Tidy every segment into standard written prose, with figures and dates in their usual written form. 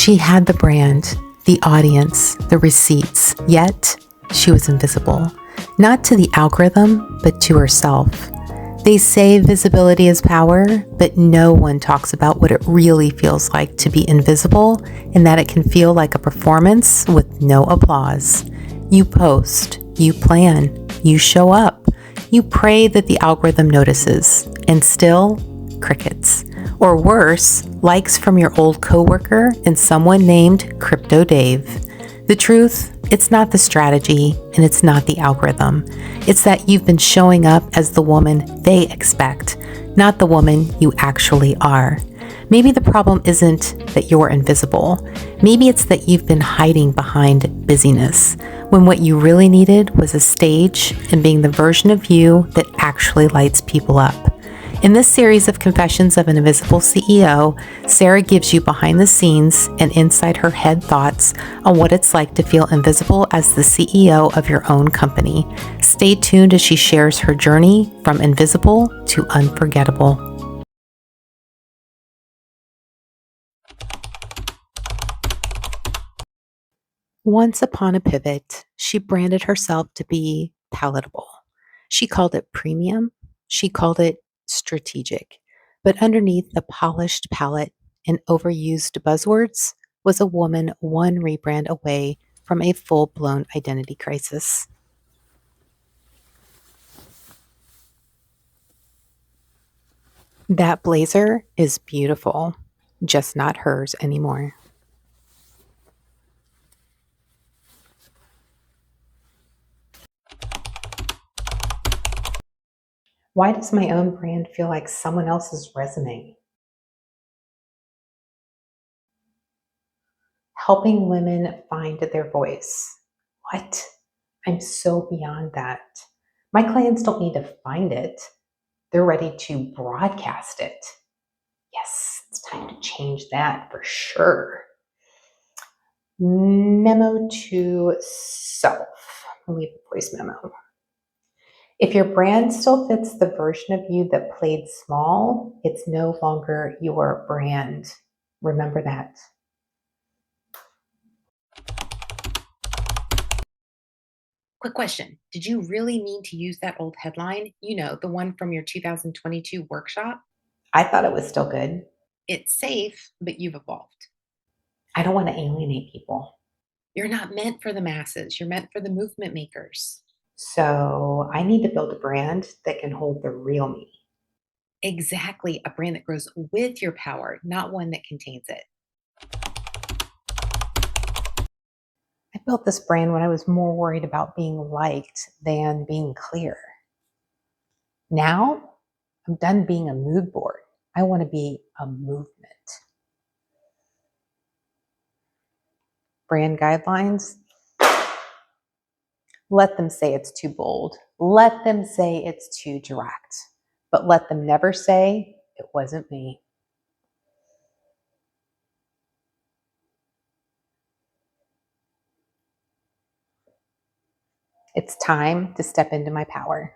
She had the brand, the audience, the receipts, yet she was invisible. Not to the algorithm, but to herself. They say visibility is power, but no one talks about what it really feels like to be invisible and that it can feel like a performance with no applause. You post, you plan, you show up, you pray that the algorithm notices, and still, crickets. Or worse, likes from your old coworker and someone named Crypto Dave. The truth, it's not the strategy and it's not the algorithm. It's that you've been showing up as the woman they expect, not the woman you actually are. Maybe the problem isn't that you're invisible. Maybe it's that you've been hiding behind busyness, when what you really needed was a stage and being the version of you that actually lights people up. In this series of Confessions of an Invisible CEO, Sarah gives you behind the scenes and inside her head thoughts on what it's like to feel invisible as the CEO of your own company. Stay tuned as she shares her journey from invisible to unforgettable. Once upon a pivot, she branded herself to be palatable. She called it premium. She called it strategic. But underneath the polished palette and overused buzzwords was a woman one rebrand away from a full-blown identity crisis. That blazer is beautiful, just not hers anymore. Why does my own brand feel like someone else's resume? Helping women find their voice. What? I'm so beyond that. My clients don't need to find it. They're ready to broadcast it. Yes, it's time to change that for sure. Memo to self. I'll leave a voice memo. If your brand still fits the version of you that played small, it's no longer your brand. Remember that. Quick question. Did you really mean to use that old headline? You know, the one from your 2022 workshop? I thought it was still good. It's safe, but you've evolved. I don't want to alienate people. You're not meant for the masses. You're meant for the movement makers. So I need to build a brand that can hold the real me. Exactly. A brand that grows with your power, not one that contains it. I built this brand when I was more worried about being liked than being clear. Now I'm done being a mood board. I want to be a movement. Brand guidelines. Let them say it's too bold. Let them say it's too direct. But let them never say it wasn't me. It's time to step into my power.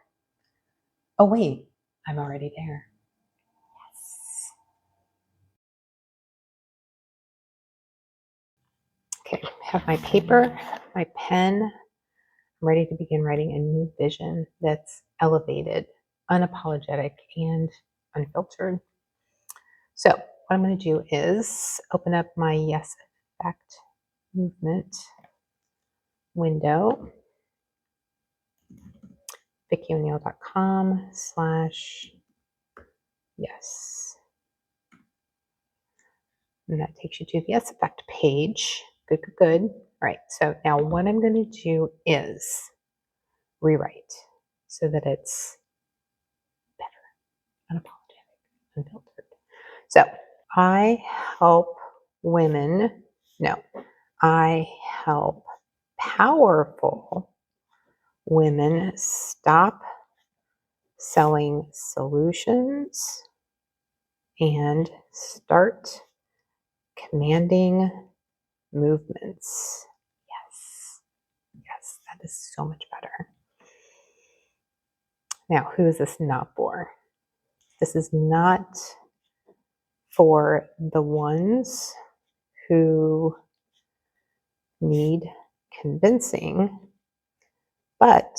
Oh, wait, I'm already there. Yes. Okay, I have my paper, my pen. I'm ready to begin writing a new vision that's elevated, unapologetic, and unfiltered. So what I'm going to do is open up my YESflix movement window, VickiO'Neill.com/yes. And that takes you to the YESflix page. Good, good, good. All right, so now what I'm going to do is rewrite so that it's better, unapologetic, unfiltered. So I help women, no, I help powerful women stop selling solutions and start commanding movements. Yes, yes, that is so much better. Now, who is this not for? This is not for the ones who need convincing, but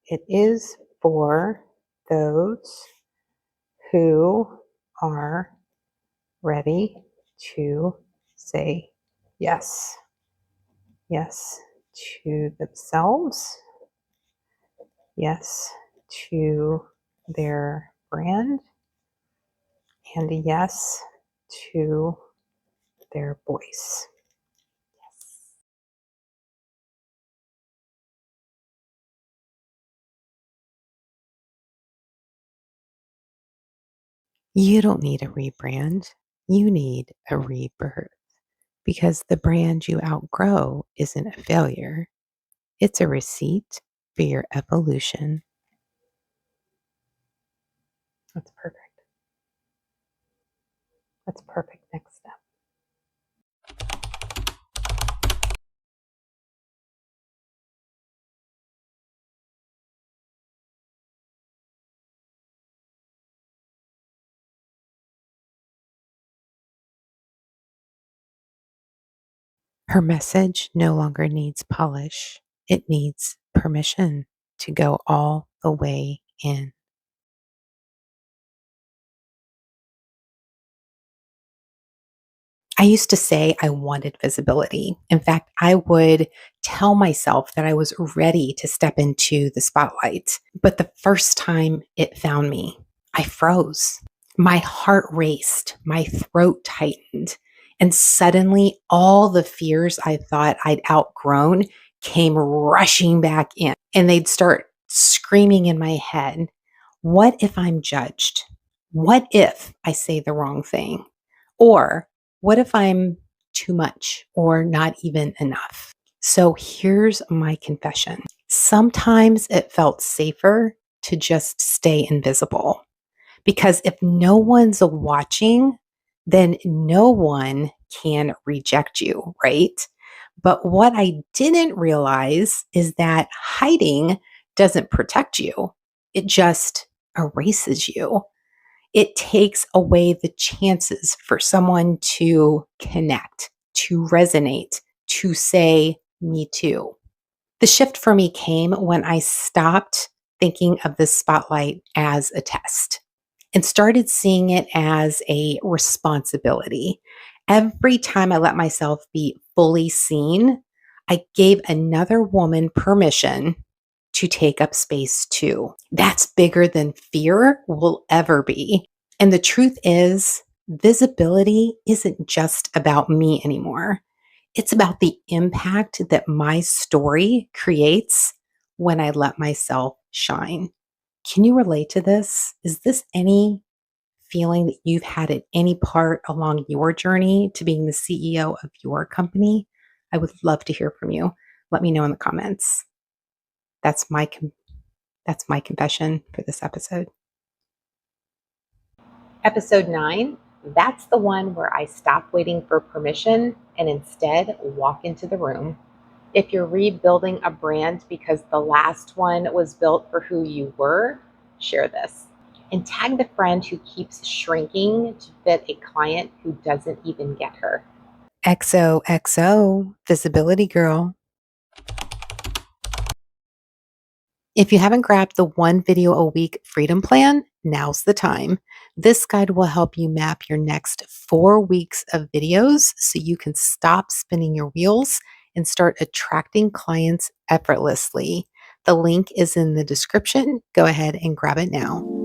it is for those who are ready to say yes. Yes to themselves. Yes to their brand. And yes to their voice. You don't need a rebrand. You need a rebirth because the brand you outgrow isn't a failure. It's a receipt for your evolution. That's perfect. That's perfect next step. Her message no longer needs polish. It needs permission to go all the way in. I used to say I wanted visibility. In fact, I would tell myself that I was ready to step into the spotlight. But the first time it found me, I froze. My heart raced, my throat tightened, and suddenly all the fears I thought I'd outgrown came rushing back in, and they'd start screaming in my head. What if I'm judged? What if I say the wrong thing? Or what if I'm too much or not even enough? So here's my confession. Sometimes it felt safer to just stay invisible because if no one's watching, then no one can reject you, right? But what I didn't realize is that hiding doesn't protect you, it just erases you. It takes away the chances for someone to connect, to resonate, to say, me too. The shift for me came when I stopped thinking of the spotlight as a test and started seeing it as a responsibility. Every time I let myself be fully seen, I gave another woman permission to take up space too. That's bigger than fear will ever be. And the truth is, visibility isn't just about me anymore. It's about the impact that my story creates when I let myself shine. Can you relate to this? Is this any feeling that you've had at any part along your journey to being the CEO of your company? I would love to hear from you. Let me know in the comments. That's my that's my confession for this episode. Episode 9, that's the one where I stop waiting for permission and instead walk into the room. If you're rebuilding a brand because the last one was built for who you were, share this. And tag the friend who keeps shrinking to fit a client who doesn't even get her. XOXO, Visibility Girl. If you haven't grabbed the 1 video a week freedom plan, now's the time. This guide will help you map your next 4 weeks of videos so you can stop spinning your wheels and start attracting clients effortlessly. The link is in the description. Go ahead and grab it now.